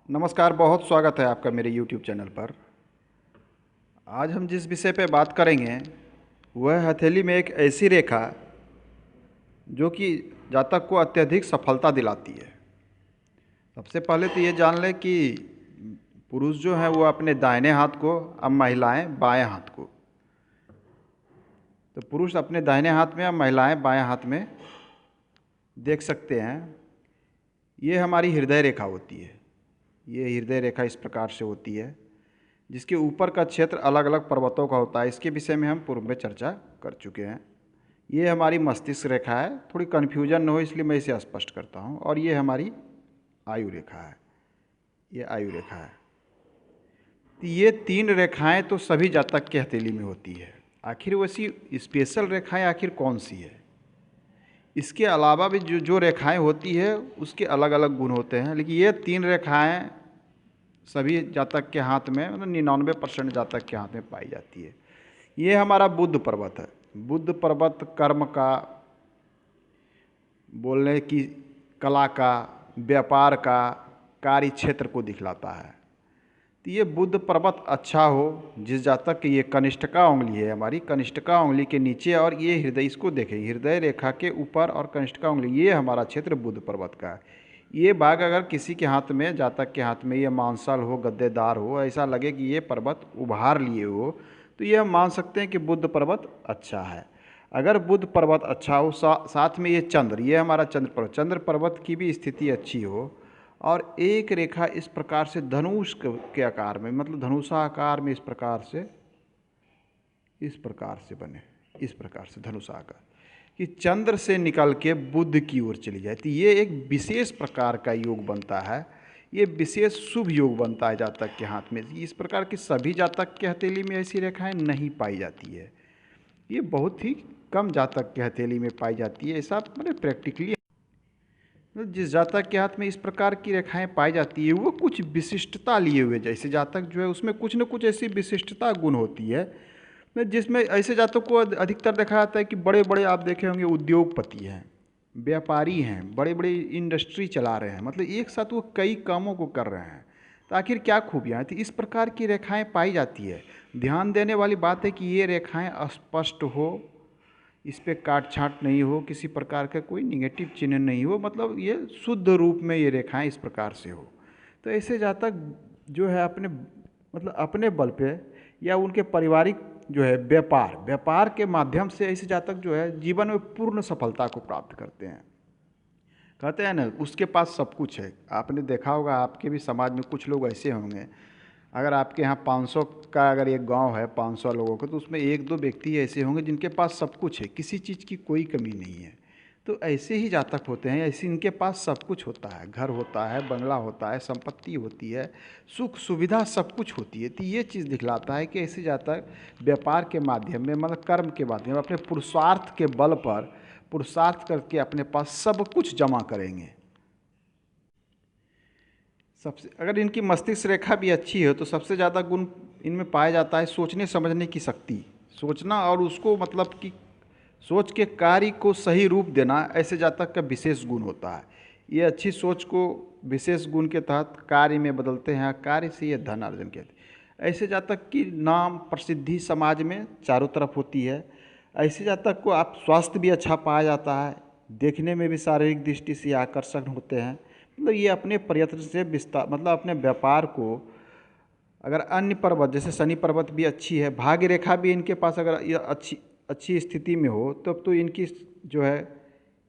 नमस्कार, बहुत स्वागत है आपका मेरे YouTube चैनल पर। आज हम जिस विषय पे बात करेंगे वह हथेली में एक ऐसी रेखा जो कि जातक को अत्यधिक सफलता दिलाती है। सबसे पहले तो ये जान लें कि पुरुष जो है वो अपने दाहिने हाथ को, अब महिलाएं बाएं हाथ को, तो पुरुष अपने दाहिने हाथ में, अब महिलाएं बाएं हाथ में देख सकते हैं। ये हमारी हृदय रेखा होती है। ये हृदय रेखा इस प्रकार से होती है, जिसके ऊपर का क्षेत्र अलग अलग पर्वतों का होता है। इसके विषय में हम पूर्व में चर्चा कर चुके हैं। ये हमारी मस्तिष्क रेखा है, थोड़ी कन्फ्यूजन न हो इसलिए मैं इसे स्पष्ट करता हूँ। और ये हमारी आयु रेखा है, ये आयु रेखा है। तो ये तीन रेखाएं तो सभी जातक के हथेली में होती है। आखिर वैसी स्पेशल रेखाएं आखिर कौन सी है? इसके अलावा भी जो रेखाएं होती है उसके अलग अलग गुण होते हैं, लेकिन ये तीन रेखाएं सभी जातक के हाथ में, मतलब 99% जातक के हाथ में पाई जाती है। ये हमारा बुध पर्वत है। बुध पर्वत कर्म का, बोलने की कला का, व्यापार का, कार्य क्षेत्र को दिखलाता है। तो ये बुध पर्वत अच्छा हो, जिस जातक की ये कनिष्ठिका उंगली है, हमारी कनिष्ठिका उंगली के नीचे, और ये हृदय, इसको देखें, हृदय रेखा के ऊपर और कनिष्ठिका उंगली, ये हमारा क्षेत्र बुध पर्वत का है। ये भाग अगर किसी के हाथ में, जातक के हाथ में ये मांसल हो, गद्देदार हो, ऐसा लगे कि ये पर्वत उभार लिए हो, तो ये हम मान सकते हैं कि बुध पर्वत अच्छा है। अगर बुध पर्वत अच्छा हो, साथ में ये चंद्र, ये हमारा चंद्र पर्वत की भी स्थिति अच्छी हो, और एक रेखा इस प्रकार से धनुष के आकार में, मतलब धनुषाकार में, इस प्रकार से बने, इस प्रकार से धनुषाकार, कि चंद्र से निकल के बुध की ओर चली जाए, तो ये एक विशेष प्रकार का योग बनता है। ये विशेष शुभ योग बनता है जातक के हाथ में। इस प्रकार की सभी जातक के हथेली में ऐसी रेखाएं नहीं पाई जाती है। ये बहुत ही कम जातक के हथेली में पाई जाती है। ऐसा मतलब प्रैक्टिकली जिस जातक के हाथ में इस प्रकार की रेखाएं पाई जाती है वो कुछ विशिष्टता लिए हुए, जैसे जातक जो है उसमें कुछ न कुछ ऐसी विशिष्टता गुण होती है, जिसमें ऐसे जातक को अधिकतर देखा जाता है कि बड़े बड़े, आप देखे होंगे, उद्योगपति हैं, व्यापारी हैं, बड़े बड़े इंडस्ट्री चला रहे हैं, मतलब एक साथ वो कई कामों को कर रहे हैं। तो आखिर क्या खूबियाँ हैं? तो इस प्रकार की रेखाएं पाई जाती है। ध्यान देने वाली बात है कि ये रेखाएं स्पष्ट हो, इस पर काट छाँट नहीं हो, किसी प्रकार का कोई निगेटिव चिन्ह नहीं हो, मतलब ये शुद्ध रूप में ये रेखाएं इस प्रकार से हो। तो ऐसे जातक जो है अपने, मतलब अपने बल पे या उनके पारिवारिक जो है व्यापार के माध्यम से ऐसे जातक जो है जीवन में पूर्ण सफलता को प्राप्त करते हैं। कहते हैं ना, उसके पास सब कुछ है। आपने देखा होगा, आपके भी समाज में कुछ लोग ऐसे होंगे, अगर आपके यहाँ 500 का अगर एक गांव है, 500 लोगों का, तो उसमें एक दो व्यक्ति ऐसे होंगे जिनके पास सब कुछ है, किसी चीज़ की कोई कमी नहीं है। तो ऐसे ही जातक होते हैं, ऐसे इनके पास सब कुछ होता है, घर होता है, बंगला होता है, संपत्ति होती है, सुख सुविधा सब कुछ होती है। तो ये चीज़ दिखलाता है कि ऐसे जातक व्यापार के माध्यम में, मतलब कर्म के माध्यम में, अपने पुरुषार्थ के बल पर पुरुषार्थ करके अपने पास सब कुछ जमा करेंगे। सबसे, अगर इनकी मस्तिष्क रेखा भी अच्छी हो तो सबसे ज़्यादा गुण इनमें पाया जाता है सोचने समझने की शक्ति, सोचना और उसको, मतलब कि सोच के कार्य को सही रूप देना, ऐसे जातक का विशेष गुण होता है। ये अच्छी सोच को विशेष गुण के तहत कार्य में बदलते हैं, कार्य से ये धन अर्जन करते हैं। ऐसे जातक की नाम प्रसिद्धि समाज में चारों तरफ होती है। ऐसे जातक को आप स्वास्थ्य भी अच्छा पाया जाता है, देखने में भी शारीरिक दृष्टि से आकर्षक होते हैं। मतलब ये अपने प्रयत्न से विस्तार, मतलब अपने व्यापार को, अगर अन्य पर्वत जैसे शनि पर्वत भी अच्छी है, भाग्य रेखा भी इनके पास अगर ये अच्छी अच्छी स्थिति में हो, तब तो इनकी जो है,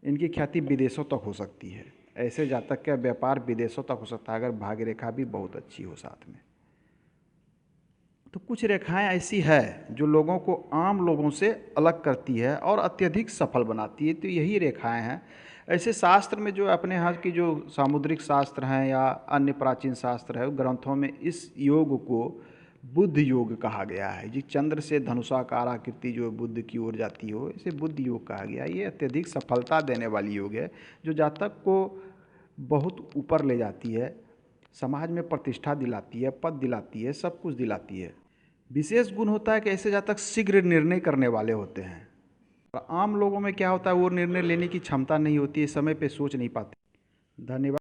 इनकी ख्याति विदेशों तक हो सकती है। ऐसे जातक का व्यापार विदेशों तक हो सकता है अगर भाग्य रेखा भी बहुत अच्छी हो साथ में। तो कुछ रेखाएं ऐसी है जो लोगों को आम लोगों से अलग करती है और अत्यधिक सफल बनाती है। तो यही रेखाएं हैं। ऐसे शास्त्र में जो अपने यहाँ की जो सामुद्रिक शास्त्र हैं या अन्य प्राचीन शास्त्र है, ग्रंथों में इस योग को बुद्ध योग कहा गया है। जी, चंद्र से धनुषाकार आकृति जो बुद्ध की ओर जाती हो, इसे बुद्ध योग कहा गया है। ये अत्यधिक सफलता देने वाली योग है, जो जातक को बहुत ऊपर ले जाती है, समाज में प्रतिष्ठा दिलाती है, पद दिलाती है, सब कुछ दिलाती है। विशेष गुण होता है कि ऐसे जातक शीघ्र निर्णय करने वाले होते हैं। आम लोगों में क्या होता है, वो निर्णय लेने की क्षमता नहीं होती है, समय पे सोच नहीं पाते। धन्यवाद।